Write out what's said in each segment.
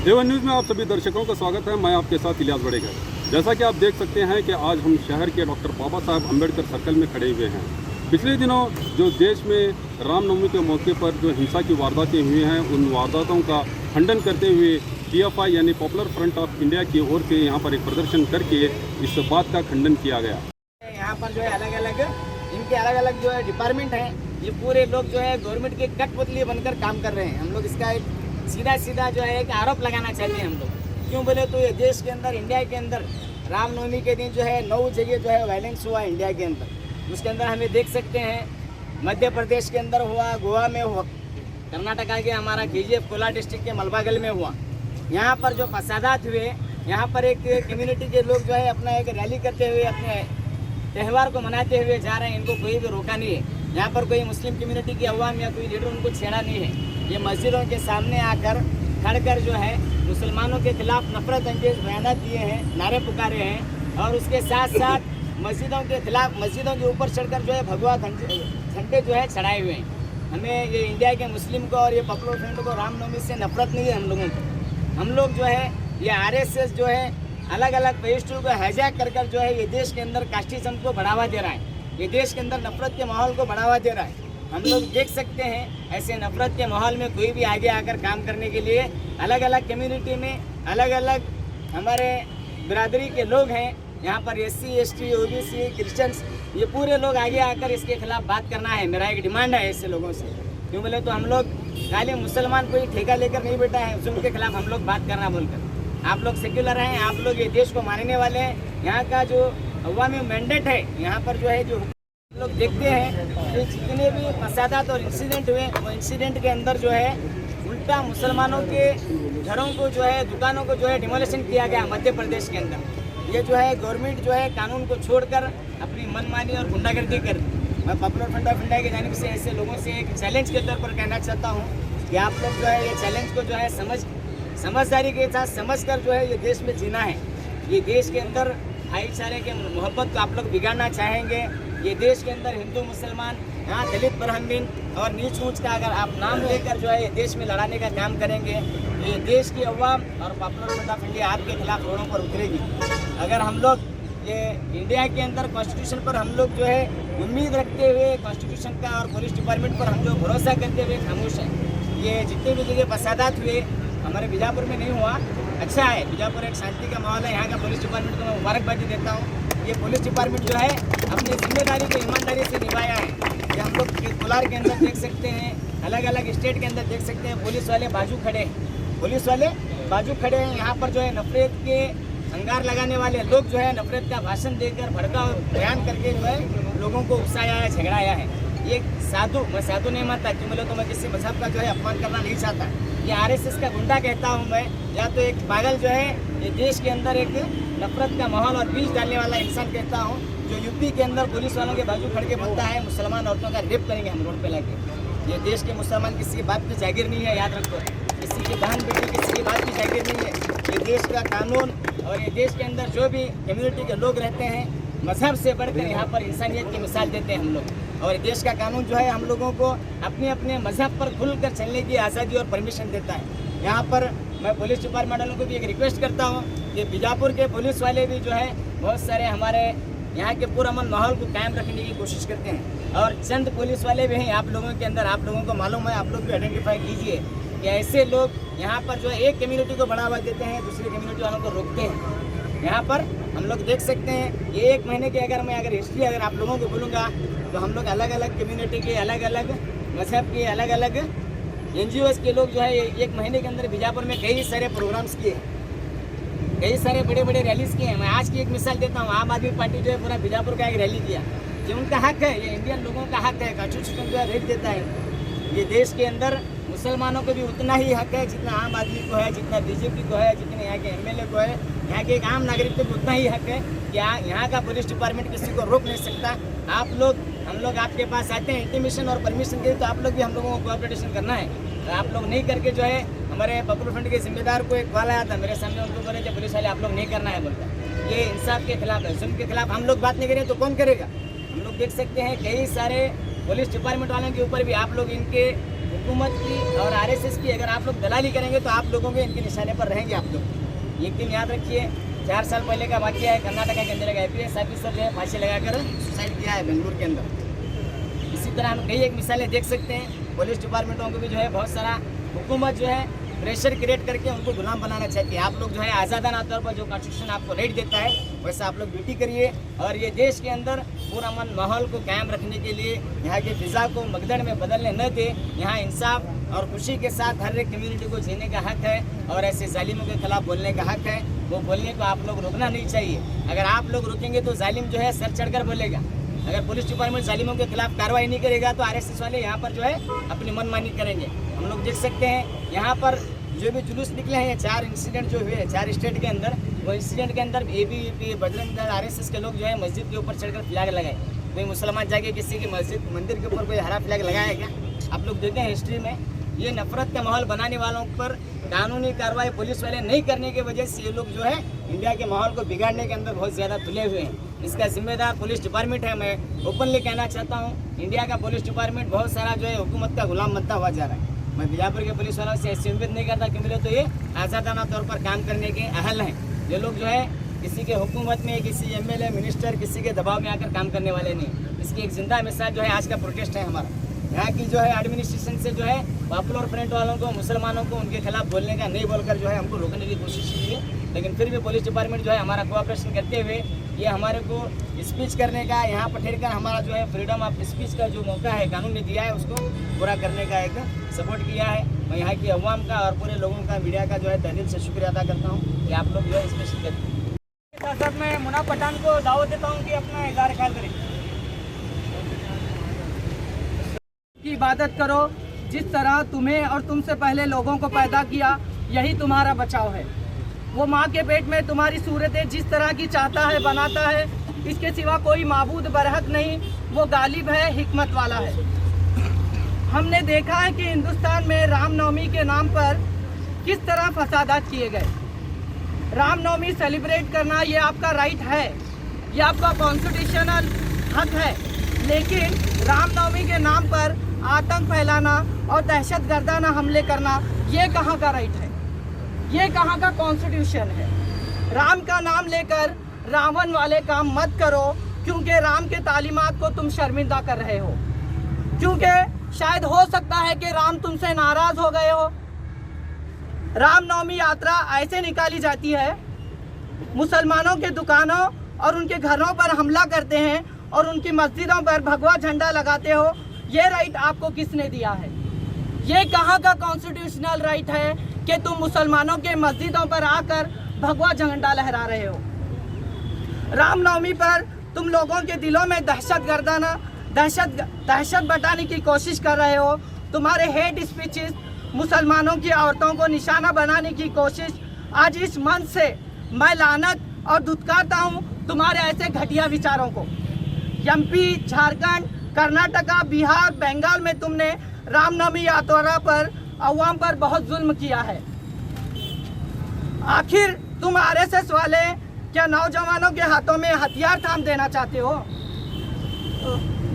Avon news में आप सभी दर्शकों का स्वागत है। मैं आपके साथ इलियास बड़ेगर। जैसा कि आप देख सकते हैं कि आज हम शहर के डॉक्टर बाबा साहब अम्बेडकर सर्कल में खड़े हुए हैं। पिछले दिनों जो देश में रामनवमी के मौके पर जो हिंसा की वारदातें हुई हैं, उन वारदातों का खंडन करते हुए PFI यानी पॉपुलर फ्रंट ऑफ इंडिया की ओर से यहाँ पर एक प्रदर्शन करके इस बात का खंडन किया गया। यहाँ पर जो है अलग अलग जो है डिपार्टमेंट हैं, ये पूरे लोग जो है गवर्नमेंट के कठपुतली बनकर काम कर रहे हैं। हम लोग इसका एक सीधा जो है एक आरोप लगाना चाहते हैं हम लोग। क्यों बोले तो ये देश के अंदर, इंडिया के अंदर रामनवमी के दिन जो है 9 जगह जो है वायलेंस हुआ इंडिया के अंदर। उसके अंदर हमें देख सकते हैं मध्य प्रदेश के अंदर हुआ, गोवा में हुआ, कर्नाटका के हमारा KGF कोलार डिस्ट्रिक्ट के मलबागल में हुआ। यहाँ पर जो फसादात हुए, यहाँ पर एक कम्युनिटी के लोग जो है अपना एक रैली करते हुए अपने त्यौहार को मनाते हुए जा रहे हैं। इनको कोई भी रोका नहीं है। यहाँ पर कोई मुस्लिम कम्युनिटी की अवाम या कोई लीडर उनको छेड़ा नहीं है। ये मस्जिदों के सामने आकर खड़कर जो है मुसलमानों के खिलाफ नफरत अंगेज बयान दिए हैं, नारे पुकारे हैं, और उसके साथ साथ मस्जिदों के खिलाफ, मस्जिदों के ऊपर चढ़कर जो है भगवा झंडे जो है चढ़ाए हुए हैं। हमें ये इंडिया के मुस्लिम को और ये पॉपुलर फ्रंट को रामनवमी से नफरत नहीं है हम लोगों को। हम लोग जो है ये RSS जो है अलग अलग पेस्टल को हाईजैक कर जो है ये देश के अंदर कास्टिज्म को बढ़ावा दे रहा है। ये देश के अंदर नफरत के माहौल को बढ़ावा दे रहा है। हम लोग देख सकते हैं ऐसे नफरत के माहौल में कोई भी आगे आकर काम करने के लिए, अलग अलग कम्युनिटी में अलग अलग हमारे बिरादरी के लोग हैं, यहाँ पर SC ST OBC क्रिश्चियंस, ये पूरे लोग आगे आकर इसके खिलाफ बात करना है। मेरा एक डिमांड है ऐसे लोगों से। क्यों बोले तो हम लोग खाली मुसलमान कोई ठेका लेकर नहीं बैठा है, जुल्म के खिलाफ हम लोग बात करना बोलकर। आप लोग सेक्युलर हैं, आप लोग ये देश को मानने वाले हैं। यहाँ का जो अवामी मैंडेट है, यहाँ पर जो है जो लोग देखते हैं कि जितने भी फसादात और इंसिडेंट हुए, वो इंसिडेंट के अंदर जो है उल्टा मुसलमानों के घरों को जो है, दुकानों को जो है डिमोलिशन किया गया मध्य प्रदेश के अंदर। ये जो है गवर्नमेंट जो है कानून को छोड़कर अपनी मनमानी और गुंडागर्दी कर रही। मैं पॉपुलर फ्रंट ऑफ इंडिया की जानिब से ऐसे लोगों से एक चैलेंज के तौर पर कहना चाहता हूँ कि आप लोग जो है ये चैलेंज को जो है समझदारी के साथ समझकर जो है ये देश में जीना है। ये देश के अंदर भाईचारे के मोहब्बत को आप लोग बिगाड़ना चाहेंगे। ये देश के अंदर हिंदू मुसलमान, यहाँ दलित ब्राह्मण और नीच ऊंच का अगर आप नाम लेकर जो है ये देश में लड़ाने का काम करेंगे, ये देश की अवाम और पॉपुलर फ्रंट ऑफ इंडिया आपके खिलाफ रोडों पर उतरेगी। अगर हम लोग ये इंडिया के अंदर कॉन्स्टिट्यूशन पर हम लोग जो है उम्मीद रखते हुए कॉन्स्टिट्यूशन का और पुलिस डिपार्टमेंट पर हम लोग भरोसा करते हुए खामोश हैं। ये जितने भी जगह फसादात हुए, हमारे बीजापुर में नहीं हुआ, अच्छा है। बीजापुर एक शांति का माहौल है। यहाँ का पुलिस डिपार्टमेंट को मैं मुबारकबादी देता हूँ। ये पुलिस डिपार्टमेंट जो है अपनी जिम्मेदारी को ईमानदारी से निभाया है। ये हम लोग कोलार के अंदर देख सकते हैं, अलग अलग स्टेट के अंदर देख सकते हैं, पुलिस वाले बाजू खड़े हैं। यहाँ पर जो है नफरत के अंगार लगाने वाले लोग जो है नफरत का भाषण देकर, भड़का बयान करके जो है लोगों को उकसाया है, झगड़ाया है। ये मैं साधु नहीं मानता। क्यों बोले तो मैं किसी मजहब का जो है अपमान करना नहीं चाहता। ये RSS का गुंडा कहता हूँ मैं, या तो एक पागल जो है ये देश के अंदर एक नफरत का माहौल और बीज डालने वाला इंसान कहता हूँ, जो यूपी के अंदर पुलिस वालों के बाजू खड़ के बोलता है मुसलमान औरतों का रेप करेंगे हम रोड पे लाके। ये देश के मुसलमान किसी की बात की जागीर नहीं है, याद रखो। किसी की बहन बेटी किसी की बात की जागीर नहीं है। ये देश का कानून और ये देश के अंदर जो भी कम्युनिटी के लोग रहते हैं, मजहब से बढ़कर यहाँ पर इंसानियत की मिसाल देते हैं हम लोग। और देश का कानून जो है हम लोगों को अपने अपने मजहब पर खुलकर चलने की आज़ादी और परमिशन देता है। यहाँ पर मैं पुलिस डिपार्टमेंट वालों को भी एक रिक्वेस्ट करता हूँ कि बीजापुर के पुलिस वाले भी जो है बहुत सारे हमारे यहाँ के पुरअमन माहौल को कायम रखने की कोशिश करते हैं। और चंद पुलिस वाले भी हैं आप लोगों के अंदर, आप लोगों को मालूम है, आप लोग भी आइडेंटिफाई कीजिए कि ऐसे लोग यहाँ पर जो है एक कम्युनिटी को बढ़ावा देते हैं, दूसरी कम्युनिटी वालों को रोकते हैं। यहाँ पर हम लोग देख सकते हैं ये 1 महीने की अगर हिस्ट्री अगर आप लोगों को बोलूँगा तो हम लोग अलग अलग कम्युनिटी के, अलग अलग मजहब के, अलग अलग NGOs के लोग जो है 1 महीने के अंदर बीजापुर में कई सारे प्रोग्राम्स किए, कई सारे बड़े बड़े रैलीज किए हैं। मैं आज की एक मिसाल देता हूँ, आम आदमी पार्टी जो है पूरा बीजापुर का एक रैली किया। ये उनका हक है, ये इंडियन लोगों का हक है। कॉन्स्टिट्यूशन जो है रेट देता है। ये देश के अंदर मुसलमानों को भी उतना ही हक है जितना आम आदमी को है, जितना BJP को है, जितने यहाँ के MLA को है। यहाँ के एक आम नागरिक को भी उतना ही हक है कि यहाँ का पुलिस डिपार्टमेंट किसी को रोक नहीं सकता। हम लोग आपके पास आते हैं इंटीमेशन और परमिशन के लिए, तो आप लोग भी हम लोगों को कोऑपरेशन करना है। तो आप लोग नहीं करके जो है हमारे पॉपुलर फ्रंट के जिम्मेदार को एक कॉल आया था मेरे सामने, उनको बोले जो पुलिस वाले आप लोग नहीं करना है बोलकर। ये इंसाफ के खिलाफ है, जुल्म के खिलाफ हम लोग बात नहीं करें तो कौन करेगा। हम लोग देख सकते हैं कई सारे पुलिस डिपार्टमेंट वालों के ऊपर भी आप लोग इनके हुकूमत की और आरएसएस की अगर आप लोग दलाली करेंगे तो आप लोगों के इनके निशाने पर रहेंगे आप लोग। एक दिन याद रखिए, 4 साल पहले का वाक़या है, कर्नाटका के अंदर एक IPS ऑफिसर जो है फांसी लगाकर सुसाइड किया है बेंगलुरु के अंदर। इसी तरह हम कई एक मिसालें देख सकते हैं। पुलिस डिपार्टमेंटों को भी जो है बहुत सारा हुकूमत जो है प्रेशर क्रिएट करके उनको गुलाम बनाना चाहती है। आप लोग जो है आज़ादाना तौर पर जो कॉन्स्टिट्यूशन आपको राइट देता है वैसा आप लोग ड्यूटी करिए और ये देश के अंदर पूरा माहौल को कायम रखने के लिए यहाँ के फिज़ा को मगदड़ में बदलने न दे। यहाँ इंसाफ और खुशी के साथ हर एक कम्युनिटी को जीने का हक है और ऐसे जालिमों के खिलाफ बोलने का हक है। वो बोलने को आप लोग रोकना नहीं चाहिए। अगर आप लोग रुकेंगे तो जालिम जो है सर चढ़कर बोलेगा। अगर पुलिस डिपार्टमेंट जालिमों के खिलाफ कार्रवाई नहीं करेगा तो आरएसएस वाले यहाँ पर जो है अपनी मनमानी करेंगे। हम लोग देख सकते हैं यहाँ पर जो भी जुलूस निकले हैं, 4 इंसिडेंट जो हुए 4 स्टेट के अंदर, वो इंसिडेंट के अंदर ABVP बजरंग दल आरएसएस के लोग जो है मस्जिद के ऊपर चढ़कर फ्लैग लगाए। कोई मुसलमान जाके किसी की मस्जिद मंदिर के ऊपर कोई हरा फ्लैग लगाया क्या? आप लोग देखें हिस्ट्री में ये नफरत का माहौल बनाने वालों पर कानूनी कार्रवाई पुलिस वाले नहीं करने की वजह से ये लोग जो है इंडिया के माहौल को बिगाड़ने के अंदर बहुत ज़्यादा तुले हुए हैं। इसका जिम्मेदार पुलिस डिपार्टमेंट है। मैं ओपनली कहना चाहता हूँ, इंडिया का पुलिस डिपार्टमेंट बहुत सारा जो है हुकूमत का गुलाम बनता हुआ जा रहा है। मैं बीजापुर के पुलिस वालों से ऐसी उम्मीद नहीं करता क्योंकि तो ये आज़ादाना तौर पर काम करने के अहल हैं। ये लोग जो है किसी के हुकूमत में, किसी MLA मिनिस्टर, किसी के दबाव में आकर काम करने वाले नहीं। इसकी एक जिंदा मिसाल जो है आज का प्रोटेस्ट है हमारा। यहाँ की जो है एडमिनिस्ट्रेशन से जो है पॉपुलर फ्रंट वालों को, मुसलमानों को उनके खिलाफ बोलने का नहीं बोलकर जो है हमको रोकने की कोशिश की है। लेकिन फिर भी पुलिस डिपार्टमेंट जो है हमारा कोऑपरेशन करते हुए ये हमारे को स्पीच करने का, यहाँ पर ठहर कर हमारा जो है फ्रीडम ऑफ स्पीच का जो मौका है कानून ने दिया है उसको पूरा करने का एक सपोर्ट किया है। मैं यहाँ की अवाम का और पूरे लोगों का, मीडिया का जो है तहे दिल से शुक्रिया अदा करता हूँ कि आप लोग जो है इसमें शिरकत करें। साथ मैं मुना पठान को दावत देता हूँ कि अपना इज़हार ख्याल करें, की इबादत करो। जिस तरह तुम्हें और तुमसे पहले लोगों को पैदा किया यही तुम्हारा बचाव है। वो माँ के पेट में तुम्हारी सूरतें जिस तरह की चाहता है बनाता है। इसके सिवा कोई माबूद बरहक नहीं, वो गालिब है, हिकमत वाला है। हमने देखा है कि हिंदुस्तान में रामनवमी के नाम पर किस तरह फसादात किए गए। रामनवमी सेलिब्रेट करना ये आपका राइट है, ये आपका कॉन्स्टिट्यूशनल हक है, लेकिन रामनवमी के नाम पर आतंक फैलाना और दहशत गर्दाना हमले करना ये कहाँ का राइट है, ये कहाँ का कॉन्स्टिट्यूशन है। राम का नाम लेकर रावण वाले काम मत करो, क्योंकि राम के तालीमात को तुम शर्मिंदा कर रहे हो। क्योंकि शायद हो सकता है कि राम तुमसे नाराज हो गए हो। रामनवमी यात्रा ऐसे निकाली जाती है, मुसलमानों के दुकानों और उनके घरों पर हमला करते हैं और उनकी मस्जिदों पर भगवा झंडा लगाते हो। ये राइट आपको किसने दिया है? ये कहाँ का कॉन्स्टिट्यूशनल राइट है कि तुम मुसलमानों के मस्जिदों पर आकर भगवा झंडा लहरा रहे हो? रामनवमी पर तुम लोगों के दिलों में दहशत बटाने की कोशिश कर रहे हो। तुम्हारे हेट स्पीचेस, मुसलमानों की औरतों को निशाना बनाने की कोशिश, आज इस मंच से मैं लानत और धुतकारता हूँ तुम्हारे ऐसे घटिया विचारों को। MP, झारखंड, कर्नाटका, बिहार, बंगाल में तुमने रामनवमी यात्रा पर अवाम पर बहुत जुल्म किया है। आखिर तुम RSS वाले क्या नौजवानों के हाथों में हथियार थाम देना चाहते हो?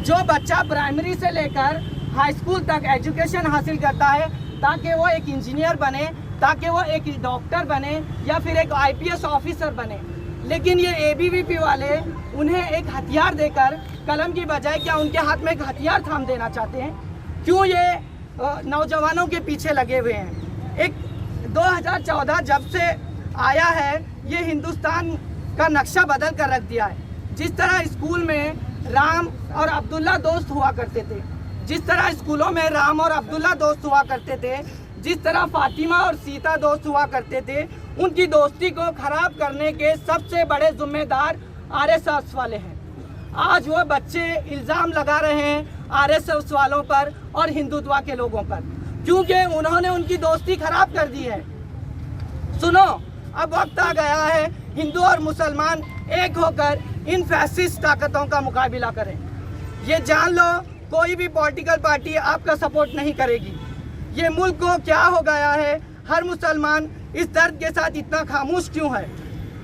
जो बच्चा प्राइमरी से लेकर हाई स्कूल तक एजुकेशन हासिल करता है ताकि वो एक इंजीनियर बने, ताकि वो एक डॉक्टर बने या फिर एक IPS ऑफिसर बने, लेकिन ये ABVP वाले उन्हें एक हथियार देकर कलम की बजाय क्या उनके हाथ में एक हथियार थाम देना चाहते हैं? क्यों ये नौजवानों के पीछे लगे हुए हैं? एक 2014 जब से आया है ये हिंदुस्तान का नक्शा बदल कर रख दिया है। जिस तरह स्कूल में राम और अब्दुल्ला दोस्त हुआ करते थे, जिस तरह स्कूलों में राम और अब्दुल्ला दोस्त हुआ करते थे, जिस तरह फातिमा और सीता दोस्त हुआ करते थे, उनकी दोस्ती को खराब करने के सबसे बड़े जिम्मेदार RSS वाले हैं। आज वो बच्चे इल्ज़ाम लगा रहे हैं RSS वालों पर और हिंदुत्व के लोगों पर, क्योंकि उन्होंने उनकी दोस्ती खराब कर दी है। सुनो, अब वक्त आ गया है हिंदू और मुसलमान एक होकर इन फैसिस्ट ताकतों का मुकाबला करें। ये जान लो, कोई भी पॉलिटिकल पार्टी आपका सपोर्ट नहीं करेगी। ये मुल्क को क्या हो गया है? हर मुसलमान इस दर्द के साथ इतना खामोश क्यों है?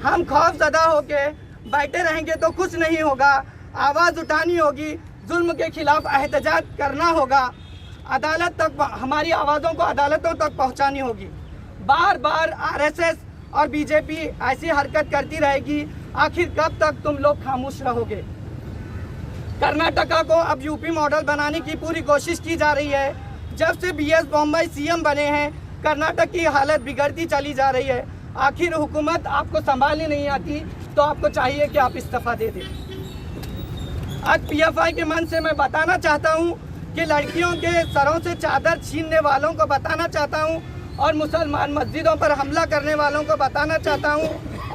हम खौफजदा होके बैठे रहेंगे तो कुछ नहीं होगा। आवाज़ उठानी होगी, जुल्म के खिलाफ एहतजाज करना होगा। अदालत तक, हमारी आवाज़ों को अदालतों तक पहुंचानी होगी। बार बार आरएसएस और बीजेपी ऐसी हरकत करती रहेगी, आखिर कब तक तुम लोग खामोश रहोगे? कर्नाटका को अब यूपी मॉडल बनाने की पूरी कोशिश की जा रही है। जब से बीएस बोम्मई सीएम बने हैं, कर्नाटक की हालत बिगड़ती चली जा रही है। आखिर हुकूमत आपको संभालनी नहीं आती तो आपको चाहिए कि आप इस्तीफा दे दें। आज पीएफआई के मन से मैं बताना चाहता हूं कि लड़कियों के सरों से चादर छीनने वालों को बताना चाहता हूं और मुसलमान मस्जिदों पर हमला करने वालों को बताना चाहता हूं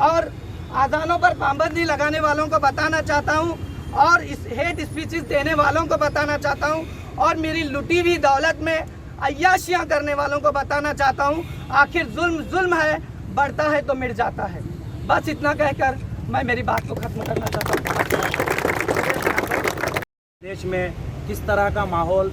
और आज़ानों पर पाबंदी लगाने वालों को बताना चाहता हूं और इस हेट स्पीचेस देने वालों को बताना चाहता हूं और मेरी लुटी हुई दौलत में अय्याशियां करने वालों को बताना चाहता हूं। आखिर जुल्म जुल्म है, बढ़ता है तो मिट जाता है। बस इतना कहकर मैं मेरी बात को खत्म करना चाहता हूं। देश में किस तरह का माहौल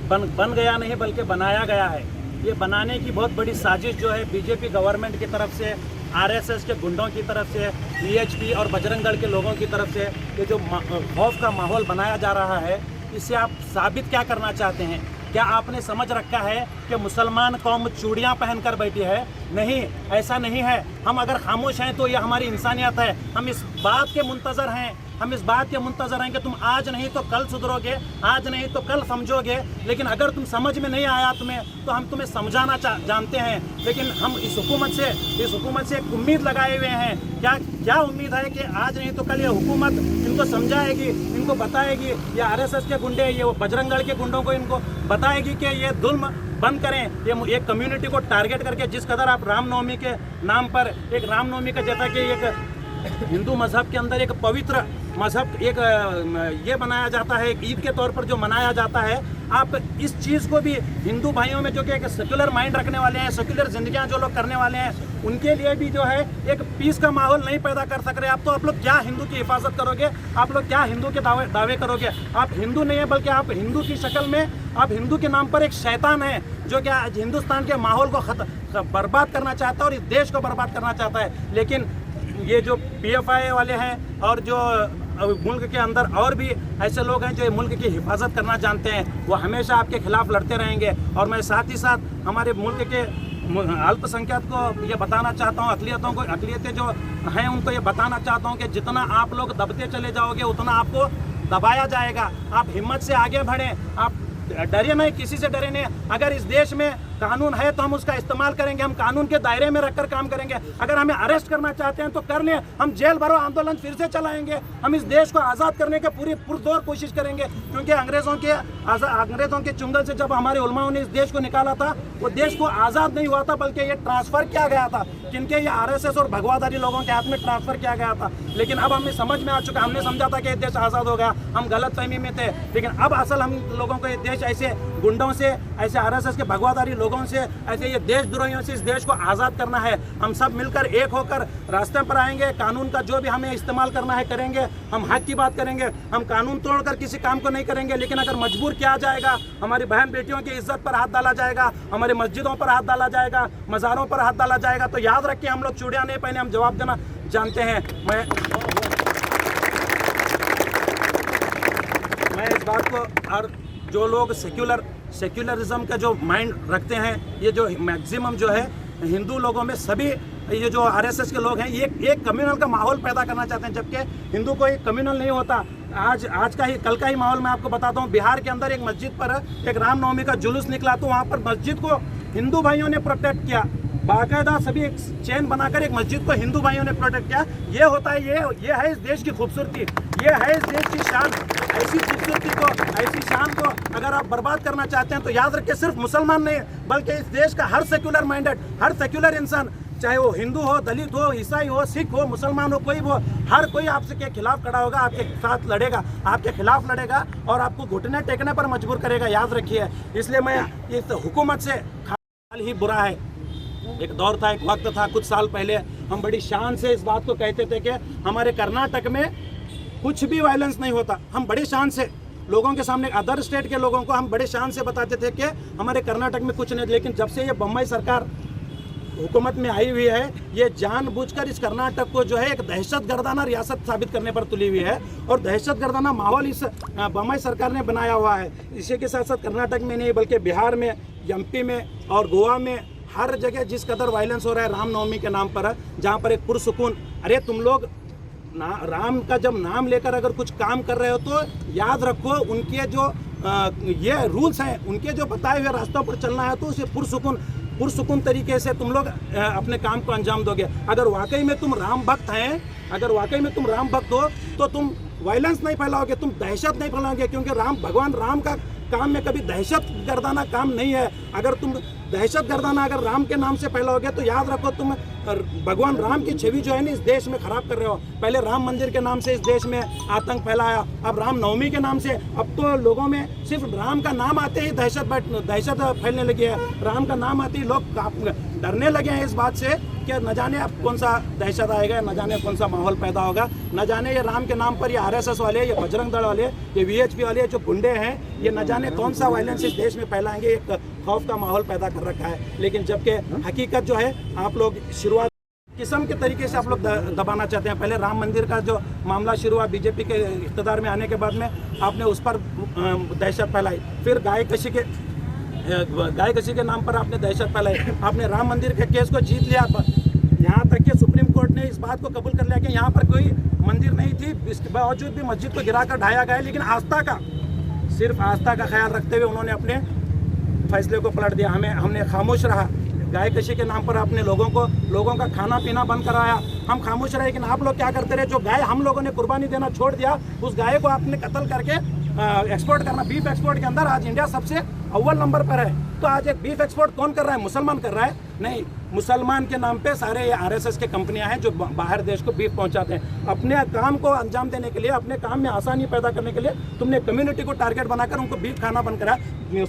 बन गया नहीं बल्कि बनाया गया है। ये बनाने की बहुत बड़ी साजिश जो है बीजेपी गवर्नमेंट की तरफ से, आरएसएस के गुंडों की तरफ से, वीएचपी और बजरंग दल के लोगों की तरफ से ये जो खौफ का माहौल बनाया जा रहा है, इससे आप साबित क्या करना चाहते हैं? क्या आपने समझ रखा है कि मुसलमान कौम चूड़ियाँ पहनकर बैठी है? नहीं, ऐसा नहीं है। हम अगर खामोश हैं तो ये हमारी इंसानियत है। हम इस बात के मुंतज़र हैं, हम इस बात के मुंतज़र हैं कि तुम आज नहीं तो कल सुधरोगे, आज नहीं तो कल समझोगे। लेकिन अगर तुम समझ में नहीं आया तुम्हें तो हम तुम्हें समझाना जानते हैं। लेकिन हम इस हुकूमत से एक उम्मीद लगाए हुए हैं। क्या उम्मीद है कि आज नहीं तो कल ये हुकूमत इनको समझाएगी, इनको बताएगी, ये आरएसएस के गुंडे, ये बजरंग दल के गुंडों को इनको बताएगी कि ये जुल्म बंद करें। ये एक कम्युनिटी को टारगेट करके जिस कदर आप रामनवमी के नाम पर, एक रामनवमी का जैसा कि एक हिंदू मजहब के अंदर एक पवित्र मजहब एक ये बनाया जाता है, एक ईद के तौर पर जो मनाया जाता है, आप इस चीज़ को भी हिंदू भाइयों में जो कि एक सेक्युलर माइंड रखने वाले हैं, सेक्युलर जिंदगियां जो लोग करने वाले हैं, उनके लिए भी जो है एक पीस का माहौल नहीं पैदा कर सक रहे। आप लोग क्या हिंदू की हिफाजत करोगे? आप लोग क्या हिंदू के दावे करोगे? आप हिंदू नहीं है बल्कि आप हिंदू की शक्ल में, आप हिंदू के नाम पर एक शैतान है जो कि आज हिंदुस्तान के माहौल को बर्बाद करना चाहता है और इस देश को बर्बाद करना चाहता है। लेकिन ये जो पीएफआई वाले हैं और जो मुल्क के अंदर और भी ऐसे लोग हैं जो मुल्क की हिफाजत करना जानते हैं, वो हमेशा आपके खिलाफ लड़ते रहेंगे। और मैं साथ ही साथ हमारे मुल्क के अल्पसंख्यक को ये बताना चाहता हूँ, अक़लियतें जो हैं उनको ये बताना चाहता हूँ कि जितना आप लोग दबते चले जाओगे उतना आपको दबाया जाएगा। आप हिम्मत से आगे बढ़ें, आप डरे नहीं, किसी से डरे नहीं। अगर इस देश में कानून है तो हम उसका इस्तेमाल करेंगे, हम कानून के दायरे में रखकर काम करेंगे। अगर हमें अरेस्ट करना चाहते हैं तो कर लें, हम जेल भरो आंदोलन फिर से चलाएंगे। हम इस देश को आज़ाद करने की पूरी पुरजोर कोशिश करेंगे, क्योंकि अंग्रेज़ों के चुंगल से जब हमारे उलमाओं ने इस देश को निकाला था, वो देश को आज़ाद नहीं हुआ था बल्कि ये ट्रांसफ़र किया गया था, जिनके ये आरएसएस और भगवादारी लोगों के हाथ में ट्रांसफ़र किया गया था। लेकिन अब हमें समझ में आ चुका, हमने समझा था कि ये देश आज़ाद हो गया, हम गलत फहमी में थे। लेकिन अब असल हम लोगों को ये देश ऐसे गुंडों से, ऐसे आरएसएस के भगवादारी लोगों से, ऐसे ये देशद्रोहियों से इस देश को आज़ाद करना है। हम सब मिलकर एक होकर रास्ते पर आएंगे, कानून का जो भी हमें इस्तेमाल करना है करेंगे, हम हक की बात करेंगे। हम कानून तोड़कर किसी काम को नहीं करेंगे, लेकिन अगर मजबूर किया जाएगा, हमारी बहन बेटियों की इज्जत पर हाथ डाला जाएगा, हमारी मस्जिदों पर हाथ डाला जाएगा, मज़ारों पर हाथ डाला जाएगा, तो याद रखिए हम लोग चूड़ियाँ नहीं पहने, हम जवाब देना जानते हैं। मैं इस बात को, और जो लोग सेक्युलरिज्म का जो माइंड रखते हैं, ये जो मैक्सिमम जो है हिंदू लोगों में सभी ये जो आरएसएस के लोग हैं, ये एक कम्युनल का माहौल पैदा करना चाहते हैं, जबकि हिंदू कोई कम्युनल नहीं होता। कल का ही माहौल मैं आपको बताता हूँ। बिहार के अंदर एक मस्जिद पर एक रामनवमी का जुलूस निकला, तो वहाँ पर मस्जिद को हिंदू भाइयों ने प्रोटेक्ट किया, बाकायदा सभी एक चेन बनाकर एक मस्जिद को हिंदू भाइयों ने प्रोटेक्ट किया। ये होता है, ये है इस देश की खूबसूरती, ये है इस देश की शान। ऐसी खूबसूरती को, ऐसी शान को अगर आप बर्बाद करना चाहते हैं तो याद रखिए, सिर्फ मुसलमान नहीं बल्कि इस देश का हर सेक्युलर माइंडेड, हर सेक्युलर इंसान, चाहे वो हिंदू हो, दलित हो, ईसाई हो, सिख हो, मुसलमान हो, कोई वो, हर कोई आपके खिलाफ खड़ा होगा, आपके साथ लड़ेगा, आपके खिलाफ लड़ेगा और आपको घुटने टेकने पर मजबूर करेगा, याद रखिए। इसलिए मैं इस हुकूमत से हाल ही बुरा है। एक दौर था, एक वक्त था, कुछ साल पहले हम बड़ी शान से इस बात को कहते थे कि हमारे कर्नाटक में कुछ भी वायलेंस नहीं होता। हम बड़ी शान से लोगों के सामने, अदर स्टेट के लोगों को हम बड़े शान से बताते थे कि हमारे कर्नाटक में कुछ नहीं। लेकिन जब से ये बम्बई सरकार हुकूमत में आई हुई है, ये जानबूझकर इस कर्नाटक को जो है एक दहशतगर्दाना रियासत साबित करने पर तुली हुई है और दहशतगर्दाना माहौल इस बम्बई सरकार ने बनाया हुआ है। इसी के साथ साथ कर्नाटक में नहीं बल्कि बिहार में, एमपी में और गोवा में हर जगह जिस कदर वायलेंस हो रहा है रामनवमी के नाम पर, जहाँ पर एक पुरसुकून, अरे तुम लोग राम का जब नाम लेकर अगर कुछ काम कर रहे हो तो याद रखो उनके जो ये रूल्स हैं, उनके जो बताए हुए रास्तों पर चलना है, तो उसे पुरसुकून तरीके से तुम लोग अपने काम को अंजाम दोगे। अगर वाकई में तुम राम भक्त हैं, अगर वाकई में तुम राम भक्त हो तो तुम वायलेंस नहीं फैलाओगे, तुम दहशत नहीं फैलाओगे, क्योंकि भगवान राम का काम में कभी दहशत गर्दाना काम नहीं है। अगर तुम दहशत गर्दाना अगर राम के नाम से फैलाओगे तो याद रखो तुम भगवान राम की छवि जो है ना इस देश में खराब कर रहे हो। पहले राम मंदिर के नाम से इस देश में आतंक फैलाया, अब राम नवमी के नाम से, अब तो लोगों में सिर्फ राम का नाम आते ही दहशत फैलने लगी है। राम का नाम आते ही लोग डरने लगे हैं इस बात से कि न जाने अब कौन सा दहशत आएगा, न जाने कौन सा माहौल पैदा होगा, न जाने ये राम के नाम पर ये आरएसएस वाले, ये बजरंग दल वाले, ये वीएचपी वाले जो गुंडे हैं, ये न जाने कौन सा वायलेंस इस देश में फैलाएंगे। एक खौफ का माहौल पैदा कर रखा है। लेकिन जबकि हकीकत जो है आप लोग शुरुआत किस्म के तरीके से आप लोग दबाना चाहते हैं। पहले राम मंदिर का जो मामला शुरू हुआ बीजेपी के इक़्तिदार में आने के बाद में आपने उस पर दहशत फैलाई, फिर गाय कशी के नाम पर आपने दहशत फैलाई, आपने राम मंदिर के केस को जीत लिया। यहाँ तक कि सुप्रीम कोर्ट ने इस बात को कबूल कर लिया कि यहाँ पर कोई मंदिर नहीं थी, इसके बावजूद भी मस्जिद को गिराकर ढाया गया। लेकिन सिर्फ आस्था का ख्याल रखते हुए उन्होंने अपने फैसले को पलट दिया। हमने खामोश रहा। गाय कशी के नाम पर आपने लोगों का खाना पीना बंद कराया, हम खामोश रहे। लेकिन आप लोग क्या करते रहे, जो गाय हम लोगों ने कुर्बानी देना छोड़ दिया, उस गाय को आपने कत्ल करके एक्सपोर्ट करना। बीफ एक्सपोर्ट के अंदर आज इंडिया सबसे अव्वल नंबर पर है। तो आज एक बीफ एक्सपोर्ट कौन कर रहा है? मुसलमान कर रहा है? नहीं, मुसलमान के नाम पे सारे ये आरएसएस के कंपनियां हैं जो बाहर देश को बीफ पहुंचाते हैं। अपने काम को अंजाम देने के लिए, अपने काम में आसानी पैदा करने के लिए तुमने कम्युनिटी को टारगेट बनाकर उनको बीफ खाना बंद करा।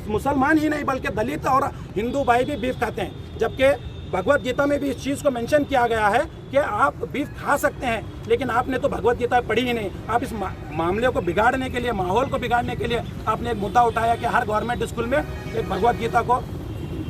मुसलमान ही नहीं बल्कि दलित और हिंदू भाई भी बीफ खाते हैं, जबकि भगवत गीता में भी इस चीज़ को मेंशन किया गया है कि आप बीफ खा सकते हैं। लेकिन आपने तो भगवत गीता पढ़ी ही नहीं। आप इस मामले को बिगाड़ने के लिए, माहौल को बिगाड़ने के लिए आपने एक मुद्दा उठाया कि हर गवर्नमेंट स्कूल में एक भगवत गीता को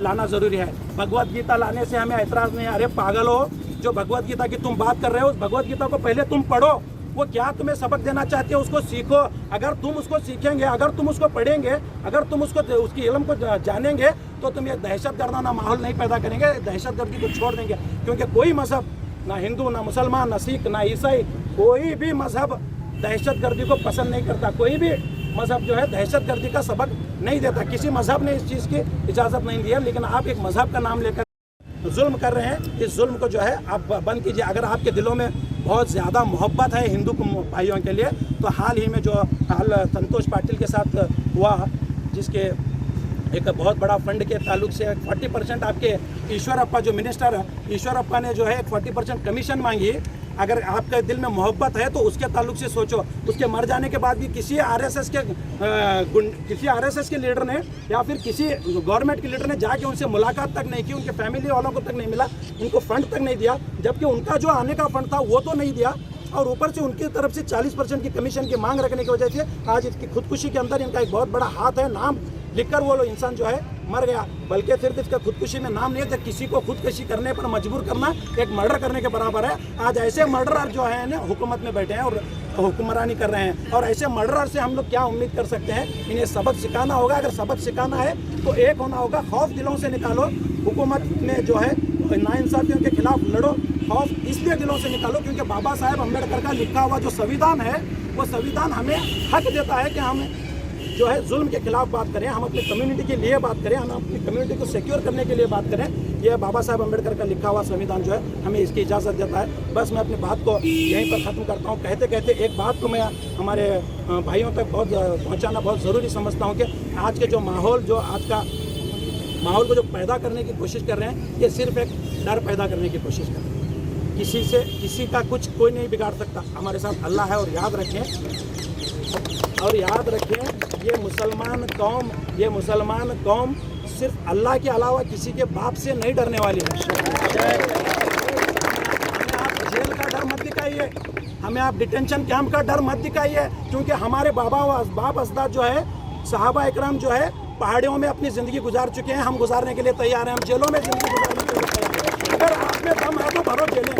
लाना ज़रूरी है। भगवत गीता लाने से हमें एतराज़ नहीं है। अरे पागल हो, जो भगवत गीता की तुम बात कर रहे हो, उस भगवत गीता को पहले तुम पढ़ो। वो क्या तुम्हें सबक देना चाहती है उसको सीखो। अगर तुम उसको सीखेंगे, अगर तुम उसको पढ़ेंगे, अगर तुम उसकी इल्म को जानेंगे तो तुम ये दहशतगर्दाना माहौल नहीं पैदा करेंगे, दहशतगर्दी को छोड़ देंगे। क्योंकि कोई मजहब, ना हिंदू, ना मुसलमान, ना सिख, ना ईसाई, कोई भी मजहब दहशतगर्दी को पसंद नहीं करता। कोई भी मजहब जो है दहशतगर्दी का सबक नहीं देता। किसी मजहब ने इस चीज़ की इजाज़त नहीं दी है। लेकिन आप एक मजहब का नाम लेकर जुल्म कर रहे हैं। इस जुल्म को जो है आप बंद कीजिए। अगर आपके दिलों में बहुत ज़्यादा मोहब्बत है हिंदू भाइयों के लिए, तो हाल ही में जो हाल संतोष पाटिल के साथ हुआ, जिसके एक बहुत बड़ा फंड के ताल्लुक से 40% आपके ईश्वरप्पा जो मिनिस्टर है, ईश्वरप्पा ने जो है 40% कमीशन मांगी। अगर आपके दिल में मोहब्बत है तो उसके ताल्लुक से सोचो। उसके मर जाने के बाद भी किसी आरएसएस के लीडर ने या फिर किसी गवर्नमेंट के लीडर ने जाके उनसे मुलाकात तक नहीं की, उनके फैमिली वालों को तक नहीं मिला, उनको फंड तक नहीं दिया। जबकि उनका जो आने का फंड था वो तो नहीं दिया, और ऊपर से उनकी तरफ से 40% की कमीशन की मांग रखने की वजह से आज इसकी खुदकुशी के अंदर इनका एक बहुत बड़ा हाथ है। नाम लिखकर वो इंसान जो है मर गया। बल्कि सिर्फ इसका खुदकुशी में नाम नहीं है, तो किसी को खुदकुशी करने पर मजबूर करना एक मर्डर करने के बराबर है। आज ऐसे मर्डरर जो है ना हुकूमत में बैठे हैं और हुक्मरानी कर रहे हैं, और ऐसे मर्डरर से हम लोग क्या उम्मीद कर सकते हैं? इन्हें सबक सिखाना होगा। अगर सबक सिखाना है तो एक होना होगा, खौफ दिलों से निकालो। हुकूमत में जो है नाइंसाफियों के खिलाफ लड़ो। खौफ इसलिए दिलों से निकालो क्योंकि बाबा साहेब अम्बेडकर का लिखा हुआ जो संविधान है, वो संविधान हमें हक देता है कि हम जो है जुल्म के खिलाफ बात करें, हम अपनी कम्युनिटी के लिए बात करें, हम अपनी कम्युनिटी को सिक्योर करने के लिए बात करें। यह बाबा साहेब अम्बेडकर का लिखा हुआ संविधान जो है हमें इसकी इजाज़त देता है। बस मैं अपनी बात को यहीं पर ख़त्म करता हूँ। कहते कहते एक बात को मैं हमारे भाइयों तक पहुँचाना बहुत ज़रूरी समझता हूँ कि आज के जो माहौल, जो आज का माहौल को जो पैदा करने की कोशिश कर रहे हैं, ये सिर्फ एक डर पैदा करने की कोशिश कर रहे हैं। किसी का कुछ कोई नहीं बिगाड़ सकता। हमारे साथ अल्लाह है। और याद रखें ये मुसलमान कौम सिर्फ अल्लाह के अलावा किसी के बाप से नहीं डरने वाली है। हमें आप जेल का डर मत दिखाइए, हमें आप डिटेंशन कैंप का डर मत दिखाइए, क्योंकि हमारे बाप अजदाद जो है, सहाबा इकराम जो है, पहाड़ियों में अपनी ज़िंदगी गुजार चुके हैं। हम गुजारने के लिए तैयार हैं। हम जेलों में ज़िंदगी गुजारने अगर आप में दम है तो भरो जेलें,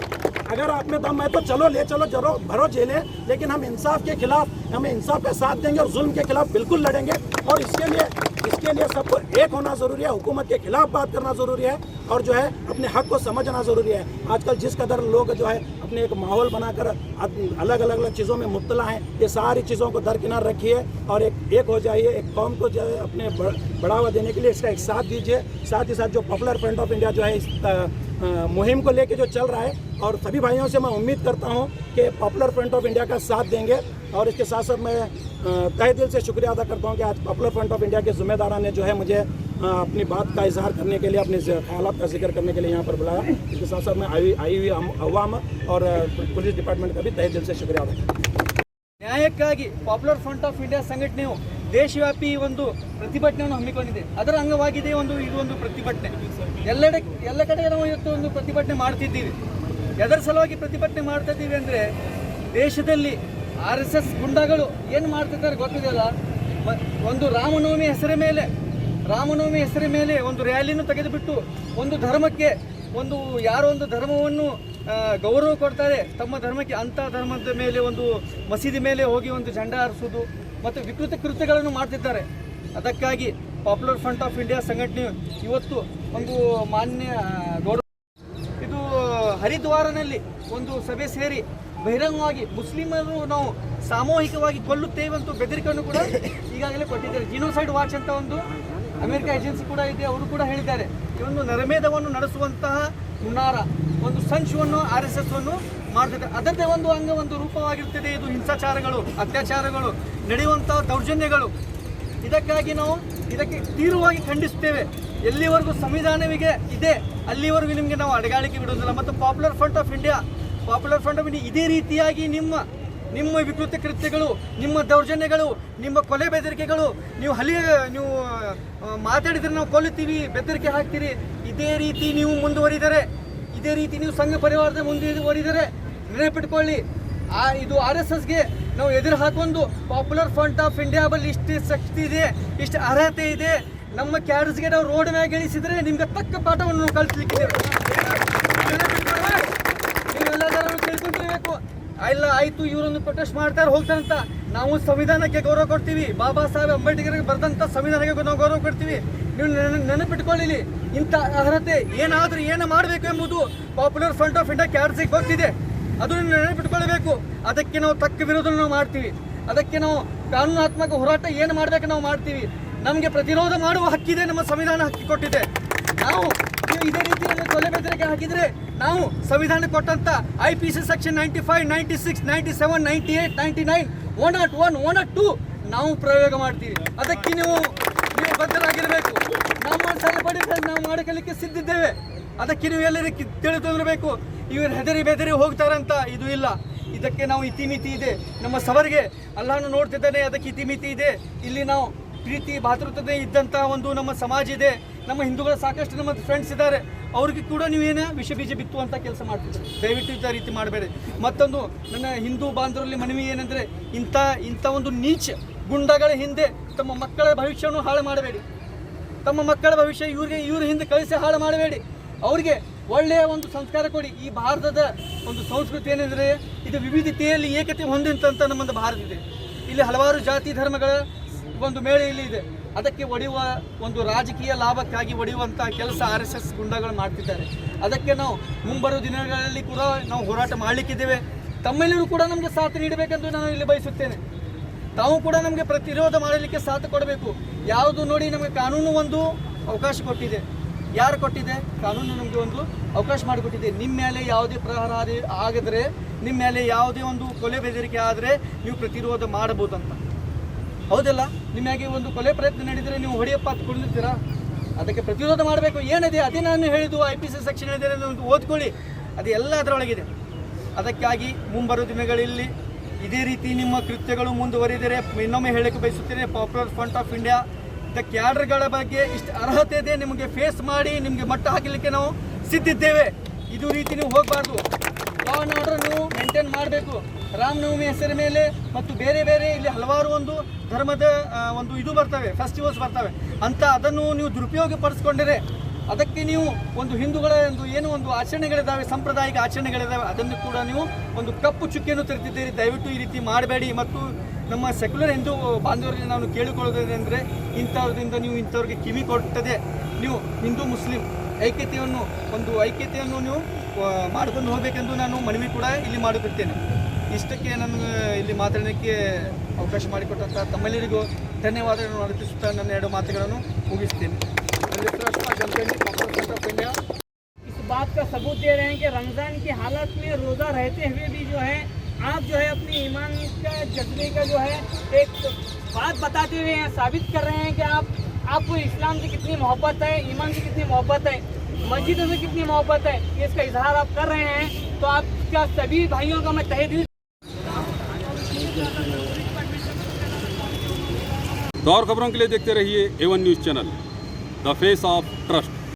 अगर आप में दम है तो चलो ले चलो जरो भरो जेलें, लेकिन हम इंसाफ के खिलाफ, हम इंसाफ का साथ देंगे और जुल्म के खिलाफ बिल्कुल लड़ेंगे। और इसके लिए सबको एक होना ज़रूरी है, हुकूमत के खिलाफ बात करना ज़रूरी है और जो है अपने हक को समझना ज़रूरी है। आजकल जिस कदर लोग जो है अपने एक माहौल बनाकर अलग अलग चीज़ों में मुब्तला हैं, ये सारी चीज़ों को दरकिनार रखिए और एक हो जाइए, एक कौम को जो है अपने बढ़ावा देने के लिए इसका एक साथ दीजिए। साथ ही साथ जो पॉपुलर फ्रंट ऑफ इंडिया जो है इस मुहिम को लेके जो चल रहा है, और सभी भाइयों से मैं उम्मीद करता हूं कि पॉपुलर फ्रंट ऑफ इंडिया का साथ देंगे। और इसके साथ साथ मैं तहे दिल से शुक्रिया अदा करता हूं कि आज पॉपुलर फ्रंट ऑफ इंडिया के ज़िम्मेदारान ने जो है मुझे अपनी बात का इजहार करने के लिए, अपने ख्यालात का जिक्र करने के लिए यहाँ पर बुलाया। इसके साथ साथ मैं आई हुई अवाम और पुलिस डिपार्टमेंट का भी तहे दिल से शुक्रिया अदा करता हूँ। ನ್ಯಾಯಕ್ಕಾಗಿ ಪಾಪ್ಯುಲರ್ ಫ್ರಂಟ್ ಆಫ್ ಇಂಡಿಯಾ ಸಂಘಟನೆಯು ದೇಶವ್ಯಾಪಿ ಒಂದು ಪ್ರತಿಭಟನೆಯನ್ನು ಹಮ್ಮಿಕೊಂಡಿದೆ. ಅದರ ಅಂಗವಾಗಿದೆ ಇದು ಪ್ರತಿಭಟನೆ. ಎಲ್ಲ ಕಡೆ ನಾವು ಇವತ್ತು ಒಂದು ಪ್ರತಿಭಟನೆ ಮಾಡ್ತಿದ್ದೀವಿ. ಎದರ ಸಲುವಾಗಿ ಪ್ರತಿಭಟನೆ ಮಾಡ್ತಾ ಇದ್ದೀವಿ ಅಂದರೆ, ದೇಶದಲ್ಲಿ RSS ಗುಂಡಾಗಳು ಏನು ಮಾಡ್ತಿದ್ದಾರೆ ಗೊತ್ತಿದೆಯಲ್ಲ, ಒಂದು ರಾಮನವಮಿ ಹೆಸರ ಮೇಲೆ ಒಂದು ರ್ಯಾಲಿಯನ್ನು ತೆಗೆದುಬಿಟ್ಟು ಒಂದು ಧರ್ಮಕ್ಕೆ ಯಾರೋ ಒಂದು ಧರ್ಮವನ್ನು ಗೌರವ ಕೊಡ್ತಾರೆ ತಮ್ಮ ಧರ್ಮಕ್ಕೆ, ಅಂಥ ಧರ್ಮದ ಮೇಲೆ ಒಂದು ಮಸೀದಿ ಮೇಲೆ ಹೋಗಿ ಒಂದು ಜೆಂಡಾ ಹಾರಿಸೋದು ಮತ್ತು ವಿಕೃತ ಕೃತ್ಯಗಳನ್ನು ಮಾಡ್ತಿದ್ದಾರೆ. ಅದಕ್ಕಾಗಿ ಪಾಪ್ಯುಲರ್ ಫ್ರಂಟ್ ಆಫ್ ಇಂಡಿಯಾ ಸಂಘಟನೆಯು ಇವತ್ತು ಒಂದು ಮಾನ್ಯ ಗೌರವ ಇದು ಹರಿದ್ವಾರನಲ್ಲಿ ಒಂದು ಸಭೆ ಸೇರಿ ಬಹಿರಂಗವಾಗಿ ಮುಸ್ಲಿಮರು ನಾವು ಸಾಮೂಹಿಕವಾಗಿ ಕೊಲ್ಲುತ್ತೇವೆ ಅಂತ ಬೆದರಿಕೆಯನ್ನು ಕೂಡ ಈಗಾಗಲೇ ಕೊಟ್ಟಿದ್ದಾರೆ. ಜಿನೋಸೈಡ್ ವಾಚ್ ಅಂತ ಒಂದು ಅಮೆರಿಕ ಏಜೆನ್ಸಿ ಕೂಡ ಇದೆ, ಅವರು ಕೂಡ ಹೇಳಿದ್ದಾರೆ ಈ ಒಂದು ನರಮೇಧವನ್ನು ನಡೆಸುವಂತಹ ಹುನ್ನಾರ ಒಂದು ಸಂಚುವನ್ನು RSS ಮಾಡ್ತಿದೆ. ಅದರದ್ದೇ ಒಂದು ರೂಪವಾಗಿರ್ತದೆ ಇದು ಹಿಂಸಾಚಾರಗಳು, ಅತ್ಯಾಚಾರಗಳು, ನಡೆಯುವಂತಹ ದೌರ್ಜನ್ಯಗಳು. ಇದಕ್ಕಾಗಿ ನಾವು ಇದಕ್ಕೆ ತೀವ್ರವಾಗಿ ಖಂಡಿಸುತ್ತೇವೆ. ಎಲ್ಲಿವರೆಗೂ ಸಂವಿಧಾನವಿಗೆ ಇದೆ ಅಲ್ಲಿವರೆಗೂ ನಿಮಗೆ ನಾವು ಅಡಗಾಳಿಕೆ ಬಿಡೋದಿಲ್ಲ. ಮತ್ತು ಪಾಪ್ಯುಲರ್ ಫ್ರಂಟ್ ಆಫ್ ಇಂಡಿಯಾ ಇದೇ ರೀತಿಯಾಗಿ ನಿಮ್ಮ ವಿಕೃತ ಕೃತ್ಯಗಳು, ನಿಮ್ಮ ದೌರ್ಜನ್ಯಗಳು, ನಿಮ್ಮ ಕೊಲೆ ಬೆದರಿಕೆಗಳು, ನೀವು ಮಾತಾಡಿದರೆ ನಾವು ಕೊಲ್ಲುತ್ತೀವಿ, ಬೆದರಿಕೆ ಹಾಕ್ತೀರಿ, ಇದೇ ರೀತಿ ನೀವು ಮುಂದುವರಿದರೆ, ಇದೇ ರೀತಿ ನೀವು ಸಂಘ ಪರಿವಾರದ ಮುಂದುವರಿದರೆ ನೆನಪಿಟ್ಕೊಳ್ಳಿ, ಇದು RSSಗೆ ನಾವು ಎದುರು ಹಾಕೊಂಡು ಪಾಪ್ಯುಲರ್ ಫ್ರಂಟ್ ಆಫ್ ಇಂಡಿಯಾ ಬಳಿ ಇಷ್ಟು ಶಕ್ತಿ ಇದೆ, ಇಷ್ಟು ಅರ್ಹತೆ ಇದೆ, ನಮ್ಮ ಕ್ಯಾಡರ್ಸ್ಗೆ ನಾವು ರೋಡ್ ಮ್ಯಾಗ ಇಳಿಸಿದರೆ ನಿಮ್ಗೆ ತಕ್ಕ ಪಾಠವನ್ನು ನಾವು ಕಲಿಸ್ಲಿಕ್ಕಿದ್ದೇವೆ. ನೀವೆಲ್ಲರೂ ತಿಳ್ಕೊಂಡಿರಬೇಕು. ಇಲ್ಲ ಆಯಿತು ಇವರೊಂದು ಪ್ರೊಟೆಸ್ಟ್ ಮಾಡ್ತಾರೆ ಹೋಗ್ತಾರಂತ, ನಾವು ಸಂವಿಧಾನಕ್ಕೆ ಗೌರವ ಕೊಡ್ತೀವಿ, ಬಾಬಾ ಸಾಹೇಬ್ ಅಂಬೇಡ್ಕರ್ಗೆ ಬರೆದಂಥ ಸಂವಿಧಾನಕ್ಕೆ ನಾವು ಗೌರವ ಕೊಡ್ತೀವಿ. ನೀವು ನೆನಪಿಟ್ಕೊಳ್ಳಿ, ಇಂಥ ಅರ್ಹತೆ ಏನಾದರೂ ಏನು ಮಾಡಬೇಕು ಎಂಬುದು ಪಾಪ್ಯುಲರ್ ಫ್ರಂಟ್ ಆಫ್ ಇಂಡಿಯಾ ಕ್ಯಾಡರ್ಸಿಗೆ ಗೊತ್ತಿದೆ. ಅದನ್ನು ನೆನಪಿಟ್ಕೊಳ್ಬೇಕು. ಅದಕ್ಕೆ ನಾವು ತಕ್ಕ ವಿರೋಧ ನಾವು ಮಾಡ್ತೀವಿ. ಅದಕ್ಕೆ ನಾವು ಕಾನೂನಾತ್ಮಕ ಹೋರಾಟ ಏನು ಮಾಡಬೇಕು ನಾವು ಮಾಡ್ತೀವಿ. ನಮಗೆ ಪ್ರತಿರೋಧ ಮಾಡುವ ಹಕ್ಕಿದೆ, ನಮ್ಮ ಸಂವಿಧಾನ ಹಕ್ಕಿ ಕೊಟ್ಟಿದೆ. ನೀವು ಇದೇ ರೀತಿಯಲ್ಲಿ ಕೊಲೆ ಬೆದರಿಕೆ ಹಾಕಿದರೆ ನಾವು ಸಂವಿಧಾನ ಕೊಟ್ಟಂತ IPC ಸೆಕ್ಷನ್ 95, 96, 97, 98, 99, 101, 102 ನಾವು ಪ್ರಯೋಗ ಮಾಡ್ತೀವಿ. ಅದಕ್ಕೆ ನೀವು ಬದ್ಧರಾಗಿರಬೇಕು. ನಮ್ಮ ಸರಿಪಡಿಸಿ ನಾವು ಮಾಡಿಕೊಳ್ಳಲಿಕ್ಕೆ ಸಿದ್ಧಿದ್ದೇವೆ. ಅದಕ್ಕೆ ನೀವು ಎಲ್ಲರಿಗೂ ತಿಳಿದಿರಬೇಕು. ಇವರು ಹೆದರಿ ಬೆದರಿ ಹೋಗ್ತಾರಂತ ಇದು ಇಲ್ಲ. ಇದಕ್ಕೆ ನಾವು ಇತಿಮಿತಿ ಇದೆ. ನಮ್ಮ ಸವರಿಗೆ ಅಲ್ಲಾಹನು ನೋಡ್ತಿದ್ದಾನೆ, ಅದಕ್ಕೆ ಇತಿಮಿತಿ ಇದೆ. ಇಲ್ಲಿ ನಾವು ಪ್ರೀತಿ ಭಾತೃತ್ವತೆ ಇದ್ದಂಥ ನಮ್ಮ ಸಮಾಜ ಇದೆ. ನಮ್ಮ ಹಿಂದೂಗಳ ಸಾಕಷ್ಟು ನಮ್ಮ ಫ್ರೆಂಡ್ಸ್ ಇದ್ದಾರೆ. ಅವ್ರಿಗೆ ಕೂಡ ನೀವೇನು ವಿಷ ಬೀಜ ಬಿತ್ತುವಂಥ ಕೆಲಸ ಮಾಡ್ತಿದ್ದಾರೆ. ದಯವಿಟ್ಟು ಇಂಥ ರೀತಿ ಮಾಡಬೇಡಿ. ಮತ್ತೊಂದು ನನ್ನ ಹಿಂದೂ ಬಾಂಧವರಲ್ಲಿ ಮನವಿ ಏನಂದರೆ, ಇಂಥ ಒಂದು ನೀಚ ಗುಂಡಗಳ ಹಿಂದೆ ತಮ್ಮ ಮಕ್ಕಳ ಭವಿಷ್ಯವನ್ನು ಹಾಳು ಮಾಡಬೇಡಿ. ತಮ್ಮ ಮಕ್ಕಳ ಭವಿಷ್ಯ ಇವ್ರ ಹಿಂದೆ ಕಳಿಸಿ ಹಾಳು ಮಾಡಬೇಡಿ. ಅವ್ರಿಗೆ ಒಳ್ಳೆಯ ಒಂದು ಸಂಸ್ಕಾರ ಕೊಡಿ. ಈ ಭಾರತದ ಒಂದು ಸಂಸ್ಕೃತಿ ಏನೆಂದರೆ, ಇದು ವಿವಿಧತೆಯಲ್ಲಿ ಏಕತೆ ಹೊಂದಿದಂಥ ನಮ್ಮದು ಭಾರತ ಇದೆ. ಇಲ್ಲಿ ಹಲವಾರು ಜಾತಿ ಧರ್ಮಗಳ ಒಂದು ಮೇಳೆ ಇಲ್ಲಿ ಇದೆ. ಅದಕ್ಕೆ ಒಡೆಯುವ ಒಂದು ರಾಜಕೀಯ ಲಾಭಕ್ಕಾಗಿ ಒಡೆಯುವಂಥ ಕೆಲಸ RSS ಗುಂಡಗಳು ಮಾಡ್ತಿದ್ದಾರೆ. ಅದಕ್ಕೆ ನಾವು ಮುಂಬರುವ ದಿನಗಳಲ್ಲಿ ಕೂಡ ನಾವು ಹೋರಾಟ ಮಾಡಲಿಕ್ಕಿದ್ದೇವೆ. ತಮ್ಮೆಲ್ಲರೂ ಕೂಡ ನಮಗೆ ಸಾಥ್ ನೀಡಬೇಕೆಂದು ನಾನು ಇಲ್ಲಿ ಬಯಸುತ್ತೇನೆ. ತಾವು ಕೂಡ ನಮಗೆ ಪ್ರತಿರೋಧ ಮಾಡಲಿಕ್ಕೆ ಸಾಥ್ ಕೊಡಬೇಕು. ಯಾವುದು ನೋಡಿ, ನಮಗೆ ಕಾನೂನು ಒಂದು ಅವಕಾಶ ಕೊಟ್ಟಿದೆ. ಯಾರು ಕೊಟ್ಟಿದೆ? ಕಾನೂನು ನಮಗೆ ಒಂದು ಅವಕಾಶ ಮಾಡಿಕೊಟ್ಟಿದೆ. ನಿಮ್ಮ ಮೇಲೆ ಯಾವುದೇ ಪ್ರಹಾರ ಆಗಿದ್ರೆ, ನಿಮ್ಮ ಮೇಲೆ ಯಾವುದೇ ಒಂದು ಕೊಲೆ ಬೆದರಿಕೆ ಆದರೆ ನೀವು ಪ್ರತಿರೋಧ ಮಾಡಬಹುದಂತ. ಹೌದಲ್ಲ? ನಿಮಗೆ ಒಂದು ಕೊಲೆ ಪ್ರಯತ್ನ ನಡೆದರೆ ನೀವು ಹೊಡೆಯಪ್ಪ ಕುಳಿತೀರಾ? ಅದಕ್ಕೆ ಪ್ರತಿರೋಧ ಮಾಡಬೇಕು. ಏನಿದೆ ಅದೇ ನಾನು ಹೇಳಿದ್ದು, IPC ಸೆಕ್ಷನ್ ಏನಿದೆ ಒಂದು ಓದ್ಕೊಳ್ಳಿ, ಅದು ಎಲ್ಲ ಅದರೊಳಗಿದೆ. ಅದಕ್ಕಾಗಿ ಮುಂಬರುವ ದಿನಗಳಲ್ಲಿ ಇದೇ ರೀತಿ ನಿಮ್ಮ ಕೃತ್ಯಗಳು ಮುಂದುವರಿದರೆ, ಇನ್ನೊಮ್ಮೆ ಹೇಳಕ್ಕೆ ಬಯಸುತ್ತೇನೆ, ಪಾಪ್ಯುಲರ್ ಫ್ರಂಟ್ ಆಫ್ ಇಂಡಿಯಾ ಕ್ಯಾಡರ್ಗಳ ಬಗ್ಗೆ ಇಷ್ಟು ಅರ್ಹತೆ ಇದೆ, ನಿಮಗೆ ಫೇಸ್ ಮಾಡಿ ನಿಮಗೆ ಮಟ್ಟ ಹಾಕಲಿಕ್ಕೆ ನಾವು ಸಿದ್ಧಿದ್ದೇವೆ. ಇದು ರೀತಿ ನೀವು ಹೋಗಬಾರ್ದು. ಲಾ ಆ್ಯಂಡ್ ಆರ್ಡರ್ ನೀವು ಮೇಂಟೈನ್ ಮಾಡಬೇಕು. ರಾಮನವಮಿ ಹೆಸರ ಮೇಲೆ ಮತ್ತು ಬೇರೆ ಬೇರೆ ಇಲ್ಲಿ ಹಲವಾರು ಒಂದು ಧರ್ಮದ ಇದು ಬರ್ತವೆ, ಫೆಸ್ಟಿವಲ್ಸ್ ಬರ್ತವೆ ಅಂತ, ಅದನ್ನು ನೀವು ದುರುಪಯೋಗ ಪಡಿಸ್ಕೊಂಡ್ರೆ ಅದಕ್ಕೆ ನೀವು ಒಂದು ಹಿಂದೂಗಳ ಒಂದು ಏನು ಒಂದು ಆಚರಣೆಗಳಿದ್ದಾವೆ, ಸಾಂಪ್ರದಾಯಿಕ ಆಚರಣೆಗಳಿದ್ದಾವೆ, ಅದನ್ನು ಕೂಡ ನೀವು ಒಂದು ಕಪ್ಪು ಚುಕ್ಕಿಯನ್ನು ತರುತ್ತಿದ್ದೀರಿ. ದಯವಿಟ್ಟು ಈ ರೀತಿ ಮಾಡಬೇಡಿ. ಮತ್ತು ನಮ್ಮ ಸೆಕ್ಯುಲರ್ ಹಿಂದೂ ಬಾಂಧವರಿಗೆ ನಾನು ಕೇಳಿಕೊಳ್ಳೋದೇನೆಂದರೆ, ಇಂಥವ್ರಿಂದ ನೀವು ಇಂಥವ್ರಿಗೆ ಕಿವಿ ಕೊಟ್ಟದೆ ನೀವು ಹಿಂದೂ ಮುಸ್ಲಿಂ ಐಕ್ಯತೆಯನ್ನು ನೀವು ಮಾಡ್ಕೊಂಡು ಹೋಗಬೇಕೆಂದು ನಾನು ಮನವಿ ಕೂಡ ಇಲ್ಲಿ ಮಾಡುತ್ತಿದ್ದೇನೆ. ಇಷ್ಟಕ್ಕೆ ನಾನು ಇಲ್ಲಿ ಮಾತಾಡೋಕ್ಕೆ ಅವಕಾಶ ಮಾಡಿಕೊಟ್ಟಂಥ ತಮ್ಮೆಲ್ಲರಿಗೂ ಧನ್ಯವಾದಗಳನ್ನು ಅರ್ಪಿಸುತ್ತಾ ನನ್ನ 2 ಮಾತುಗಳನ್ನು ಮುಗಿಸ್ತೇನೆ. इस बात का सबूत दे रहे हैं कि रमज़ान की हालत में रोज़ा रहते हुए भी जो है आप जो है अपनी ईमान का जज्बे का जो है एक बात बताते हुए हैं, साबित कर रहे हैं कि आपको इस्लाम से कितनी मोहब्बत है, ईमान से कितनी मोहब्बत है, मस्जिदों से कितनी मोहब्बत है, ये इसका इजहार आप कर रहे हैं। तो आपका सभी भाइयों का मैं तहे दिल तो और खबरों के लिए देखते रहिए A1 news channel, the face of trust.